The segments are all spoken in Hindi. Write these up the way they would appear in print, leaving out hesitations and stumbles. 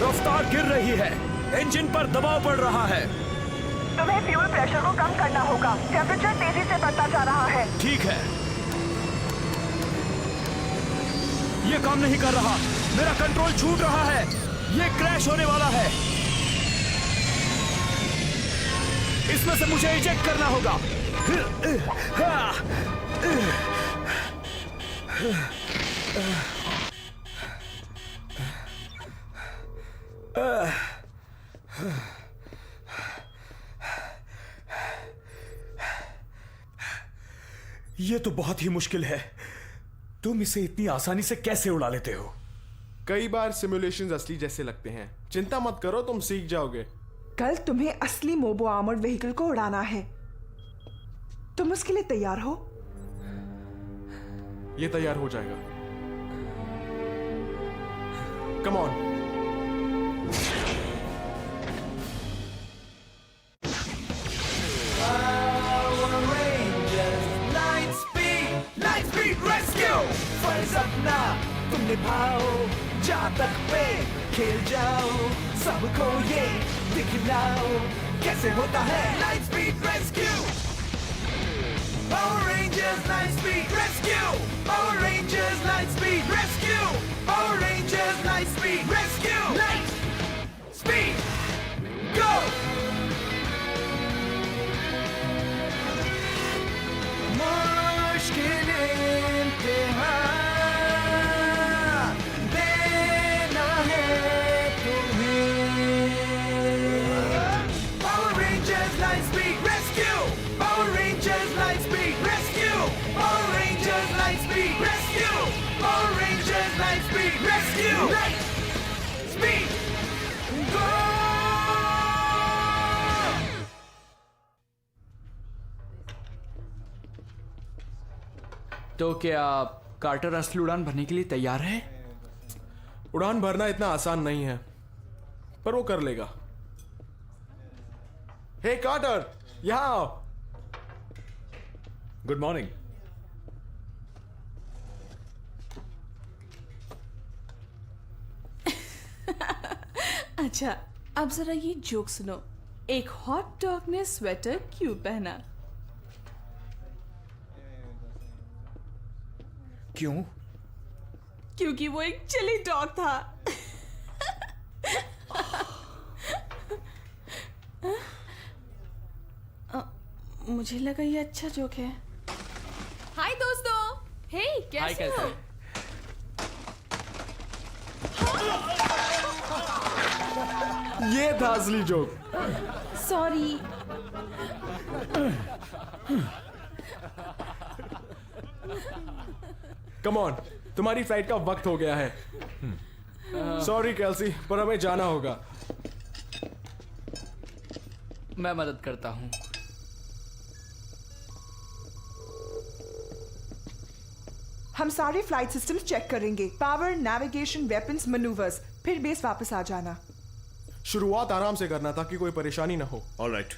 रफ्तार गिर रही है, इंजन पर दबाव पड़ रहा है। तुम्हें फ्यूल प्रेशर को कम करना होगा, टेम्परेचर तेजी से बढ़ता जा रहा है। ठीक है। ये काम नहीं कर रहा, मेरा कंट्रोल छूट रहा है, ये क्रैश होने वाला है। इसमें से मुझे इजेक्ट करना होगा। ये तो बहुत ही मुश्किल है। तुम इसे इतनी आसानी से कैसे उड़ा लेते हो? कई बार सिमुलेशंस असली जैसे लगते हैं। चिंता मत करो, तुम सीख जाओगे। कल तुम्हें असली मोबो आर्मर्ड व्हीकल को उड़ाना है। तुम उसके लिए तैयार हो? ये तैयार हो जाएगा। Come on. सपना तुम निभाओ, जहाँ तक पे खेल जाओ, सबको ये दिखलाओ कैसे होता है light speed Rescue. Power Rangers light speed Rescue, Power Rangers light speed Rescue, Power Rangers light speed Rescue, Lightspeed go. मुश्किल इम्तिहान तो क्या कार्टर असली उड़ान भरने के लिए तैयार है? उड़ान भरना इतना आसान नहीं है, पर वो कर लेगा। हे कार्टर, यहाँ आओ। Good morning. अच्छा, अब जरा ये जोक सुनो। एक हॉट डॉग ने स्वेटर क्यों पहना? क्यों? क्योंकि वो एक चिली डॉग था। मुझे लगा ये अच्छा जोक है। हाय दोस्तों, हे कैसे हो? ये था असली जोक। सॉरी। कम ऑन, तुम्हारी फ्लाइट का वक्त हो गया है। सॉरी कैल्सी, पर हमें जाना होगा। मैं मदद करता हूं। हम सारे फ्लाइट सिस्टम्स चेक करेंगे, पावर, नेविगेशन, वेपन्स, मैन्यूवर्स, फिर बेस वापस आ जाना। शुरुआत आराम से करना ताकि कोई परेशानी ना हो। ऑलराइट।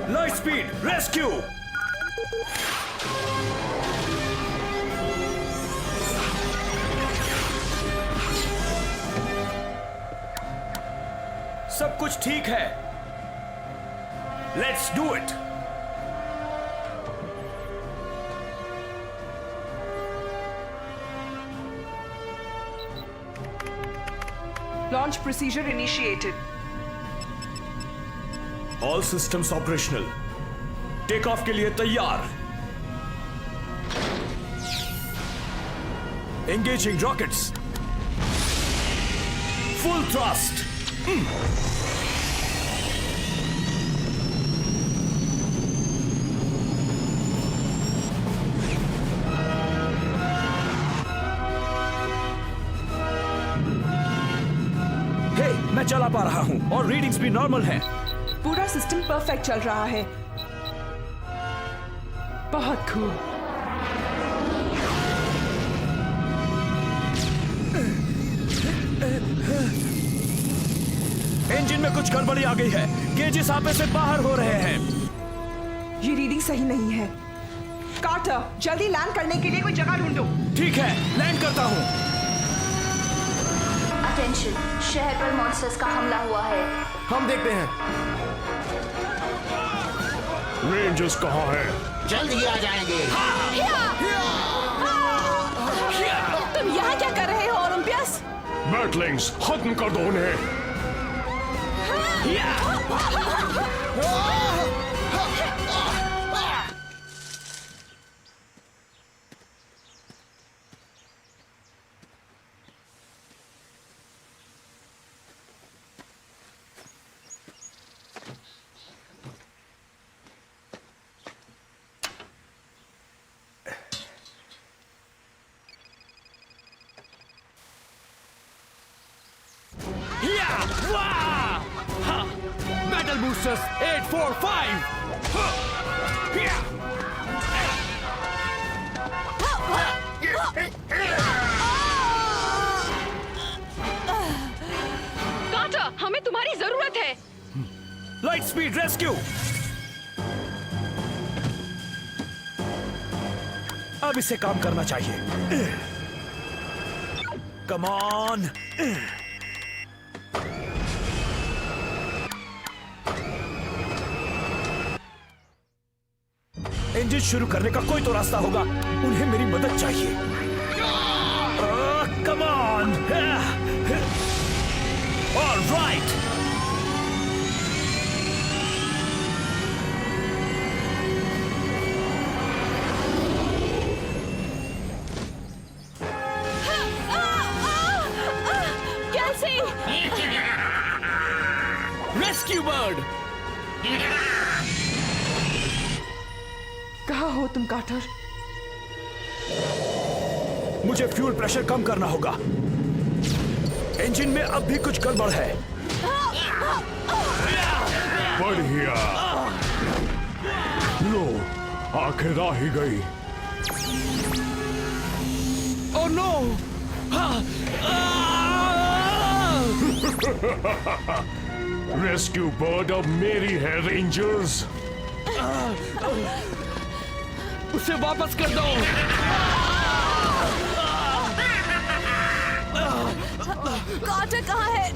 Light speed rescue. सब कुछ ठीक है। Let's do it. Launch procedure initiated. All systems operational. Take off के लिए तैयार। Engaging rockets. Full thrust. मैं चला पा रहा हूं और रीडिंग्स भी नॉर्मल हैं। पूरा सिस्टम परफेक्ट चल रहा है। बहुत खूब। इंजन में कुछ गड़बड़ी आ गई है। गेजेस आपे से बाहर हो रहे हैं। ये रीडिंग सही नहीं है। कार्टर, जल्दी लैंड करने के लिए कोई जगह ढूंढो। ठीक है, लैंड करता हूँ। अटेंशन, शहर पर मॉन्स्टर्स का हमला हुआ है। हम देखते हैं। रेंजर्स कहाँ है? जल्द ही आ जाएंगे। तुम यहाँ क्या कर रहे हो ओलंपियस? बैटलिंग्स खत्म कर दो उन्हें। Battle boosters 845। कार्टर, हमें तुम्हारी जरूरत है। Light speed rescue. अब इसे काम करना चाहिए। Come on. इंजन शुरू करने का कोई तो रास्ता होगा। उन्हें मेरी मदद चाहिए। Come on. ऑलराइट। कैसे? Rescue bird. कहाँ हो तुम कार्टर? मुझे फ्यूल प्रेशर कम करना होगा। इंजन में अब भी कुछ गड़बड़ है। बढ़िया। लो, आखिर आ ही गई। Oh no! रेस्क्यू बर्ड अब मेरी है रेंजर्स। उसे वापस कर दो। कार्टर कहाँ है?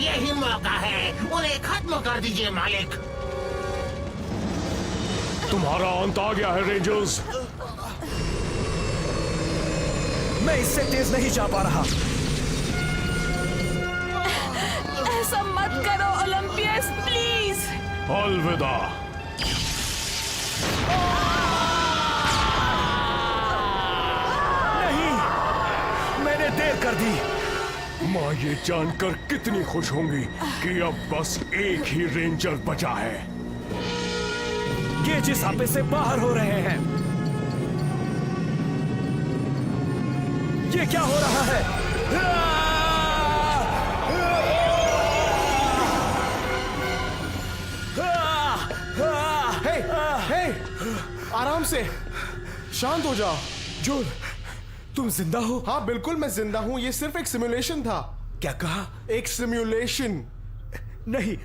यही मौका है, उन्हें खत्म कर दीजिए मालिक। तुम्हारा अंत आ गया है रेंजर्स। मैं इससे तेज नहीं जा पा रहा। ऐसा मत करो ओलंपियस, प्लीज। अलविदा। नहीं, मैंने देर कर दी। माँ ये जानकर कितनी खुश होंगी कि अब बस एक ही रेंजर बचा है। गेजेस आपे से बाहर हो रहे हैं। ये क्या हो रहा है? हे, आराम से, शांत हो जाओ। जोल, तुम जिंदा हो? हाँ बिल्कुल, मैं जिंदा हूँ। ये सिर्फ एक सिमुलेशन था। क्या कहा? एक सिमुलेशन। नहीं,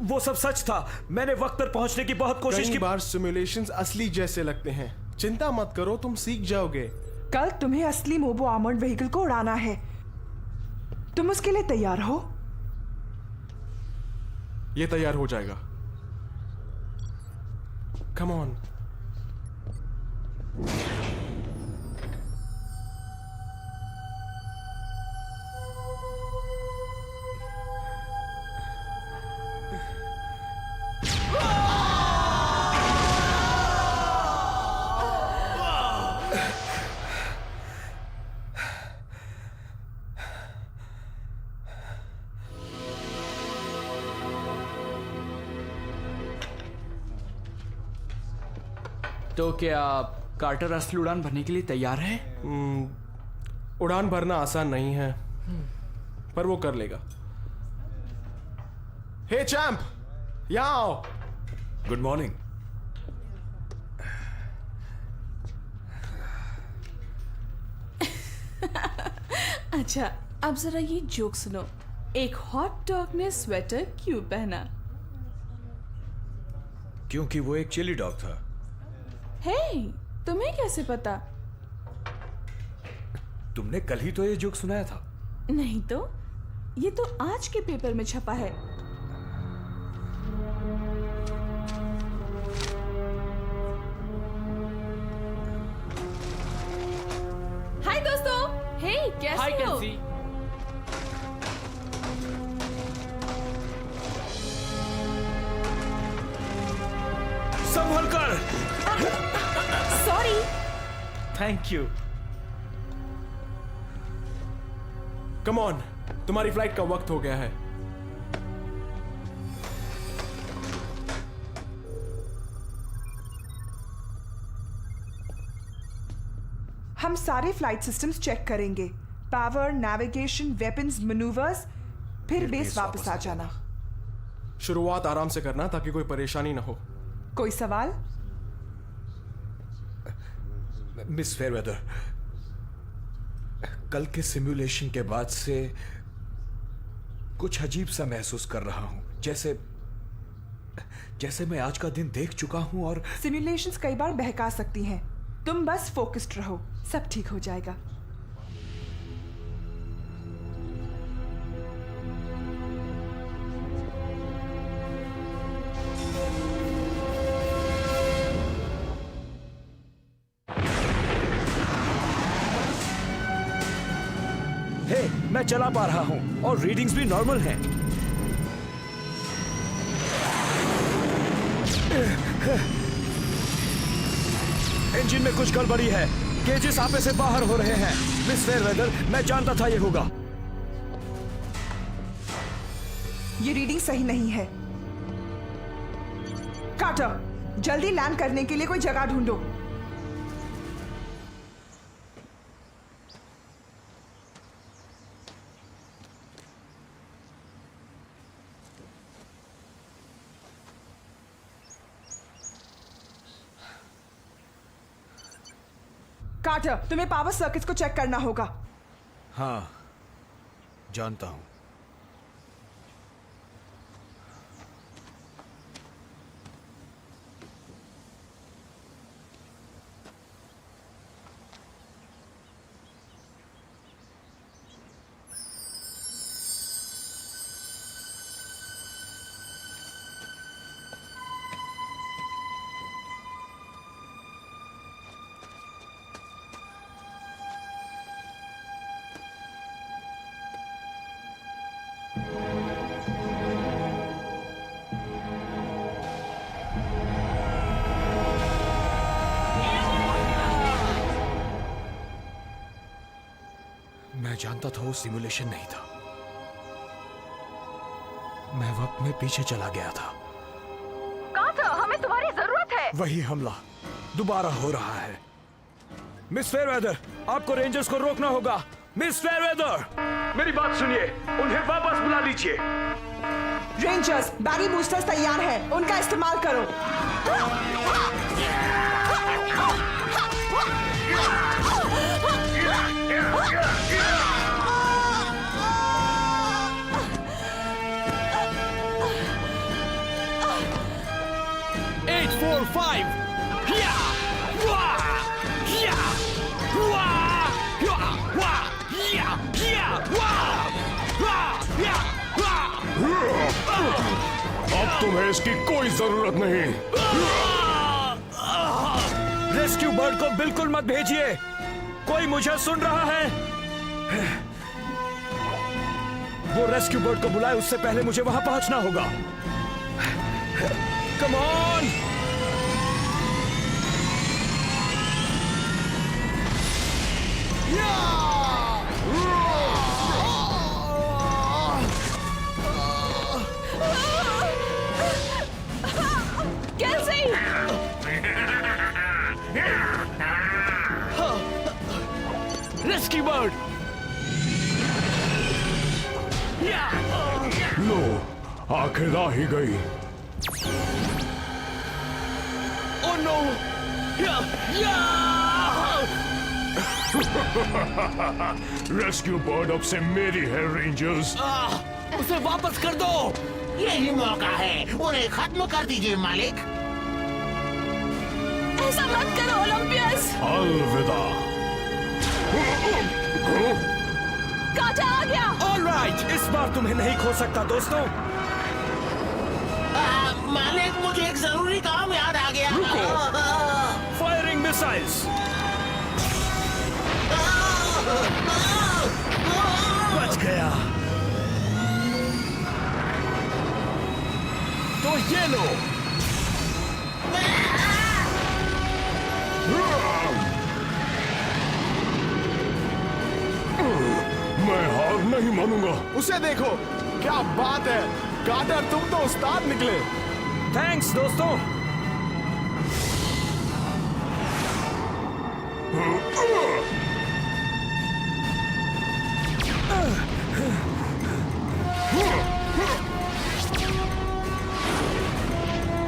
वो सब सच था। मैंने वक्त पर पहुंचने की बहुत कोशिश कई की। बार सिमुलेशंस असली जैसे लगते हैं। चिंता मत करो, तुम सीख जाओगे। कल तुम्हें असली मोबो आर्मर्ड व्हीकल को उड़ाना है। तुम उसके लिए तैयार हो? ये तैयार हो जाएगा। Come on. तो क्या कार्टर असली उड़ान भरने के लिए तैयार है? उड़ान भरना आसान नहीं है, पर वो कर लेगा। हे चैंप, यहाँ आओ। Good morning. अच्छा, अब जरा ये जोक सुनो। एक हॉट डॉग ने स्वेटर क्यों पहना? क्योंकि वो एक चिली डॉग था। हे, तुम्हें कैसे पता? तुमने कल ही तो ये जोक सुनाया था। नहीं तो, ये तो आज के पेपर में छपा है। हाय दोस्तों, हे कैसे हाय हो? केल्सी। संभल कर। Sorry. Thank you. Come on, तुम्हारी फ्लाइट का वक्त हो गया है। हम सारे फ्लाइट सिस्टम्स चेक करेंगे। पावर, नेविगेशन, वेपन्स, मैन्यूवर्स, फिर बेस वापस आ जाना। शुरुआत आराम से करना ताकि कोई परेशानी ना हो। कोई सवाल? मिस फेयरवेदर, कल के सिमुलेशन के बाद से कुछ अजीब सा महसूस कर रहा हूं, जैसे मैं आज का दिन देख चुका हूं। और सिमुलेशंस कई बार बहका सकती हैं। तुम बस फोकस्ड रहो, सब ठीक हो जाएगा। हे, मैं चला पा रहा हूं और रीडिंग्स भी नॉर्मल हैं। इंजन में कुछ गड़बड़ी है। गेजेस आपे से बाहर हो रहे हैं। मिस फेयरवेदर, मैं जानता था ये होगा। ये रीडिंग सही नहीं है। कार्टर, जल्दी लैंड करने के लिए कोई जगह ढूंढो। कार्टर, तुम्हें पावर सर्किट्स को चेक करना होगा। हाँ, जानता हूं। मैं जानता था वो सिमुलेशन नहीं था। मैं वक्त में पीछे चला गया था। कार्टर, हमें तुम्हारी जरूरत है। वही हमला दोबारा हो रहा है। मिस फेयरवेदर, आपको रेंजर्स को रोकना होगा। मिस फेयरवेदर, मेरी बात सुनिए, उन्हें वापस बुला लीजिए। रेंजर्स, बैरी बूस्टर्स तैयार हैं, उनका इस्तेमाल करो। अब तुम्हें इसकी कोई जरूरत नहीं। रेस्क्यू बर्ड को बिल्कुल मत भेजिए। कोई मुझे सुन रहा है? वो रेस्क्यू बर्ड को बुलाए, उससे पहले मुझे वहां पहुंचना होगा। Come on! Rescue Bird! लो, आखिर आ ही गई। Oh no! रेस्क्यू बर्ड अब से मेरी है, रेंजर्स। उसे वापस कर दो। यही मौका है, उन्हें खत्म कर दीजिए मालिक। ऐसा मत करो ओलंपियस। अलविदा। काटा आ गया। ऑलराइट, इस बार तुम्हें नहीं खो सकता दोस्तों। मालिक, मुझे एक जरूरी काम याद आ गया। Firing missiles. बच गया। तो ये लो। मैं हार नहीं मानूंगा। उसे देखो, क्या बात है कार्टर, तुम तो उस्ताद निकले। थैंक्स दोस्तों।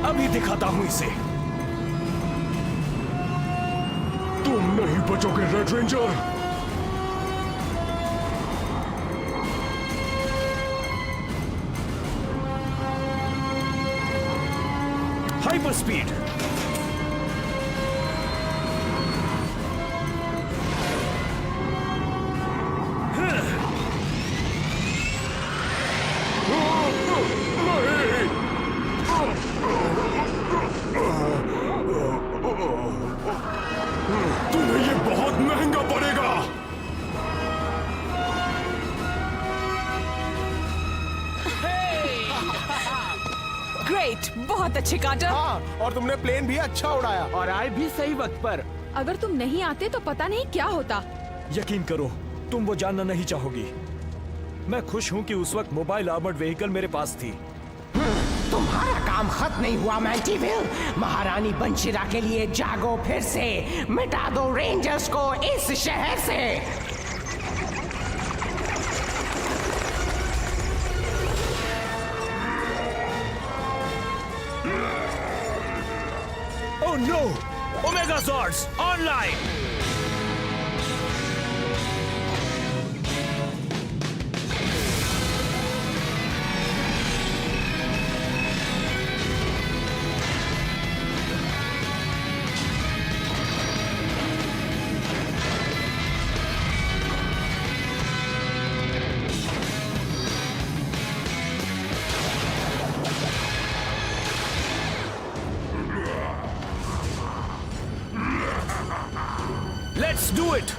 अभी दिखाता हूं इसे। तुम नहीं बचोगे रेड रेंजर। Hyper speed. तुम्हें ये बहुत महंगा पड़ेगा। ग्रेट, बहुत अच्छे काटर। हाँ, और तुमने प्लेन भी अच्छा उड़ाया। और आए भी सही वक्त पर। अगर तुम नहीं आते तो पता नहीं क्या होता। यकीन करो, तुम वो जानना नहीं चाहोगी। मैं खुश हूं कि उस वक्त मोबाइल आर्मर्ड व्हीकल मेरे पास थी। तुम्हारा काम खत्म नहीं हुआ मैंटीविल। महारानी बंशिरा के लिए जागो फिर से, मिटा दो रेंजर्स को इस शहर से। Oh no! Omega Zords online! Let's do it!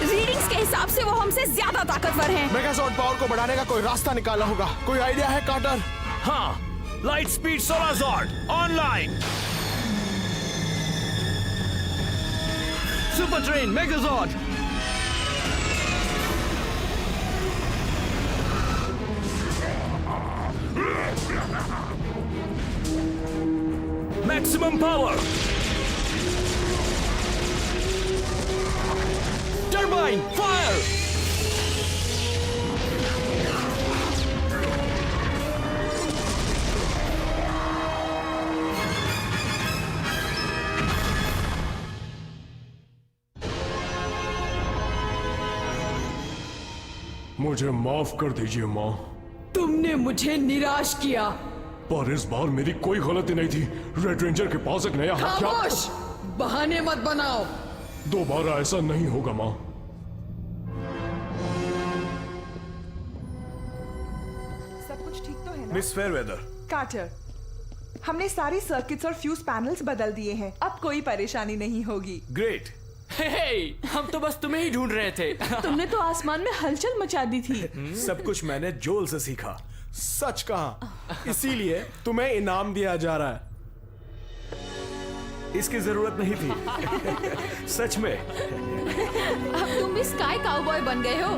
Readings के हिसाब से वो हमसे ज्यादा ताकतवर हैं। मेगाजॉर्ड पावर को बढ़ाने का कोई रास्ता निकालना होगा। कोई आइडिया है कार्टर? हाँ, Lightspeed Solarzord online. Supertrain Megazord. Maximum power! Turbine, fire! मुझे माफ कर दीजिए माँ, तुमने मुझे निराश किया। पर इस बार मेरी कोई गलती नहीं थी। रेड रेंजर के पास एक नया हथियार। खामोश, बहाने मत बनाओ। दोबारा ऐसा नहीं होगा माँ। सब कुछ ठीक तो है ना? मिस फेयरवेदर, कार्टर, हमने सारी सर्किट्स और फ्यूज पैनल्स बदल दिए हैं। अब कोई परेशानी नहीं होगी। ग्रेट। हे, हम तो बस तुम्हें ही ढूंढ रहे थे। तुमने तो आसमान में हलचल मचा दी थी। सब कुछ मैंने जोल से सीखा। सच कहा, इसीलिए तुम्हें इनाम दिया जा रहा है। इसकी जरूरत नहीं थी। सच में। अब तुम भी स्काई काउबॉय बन गए हो।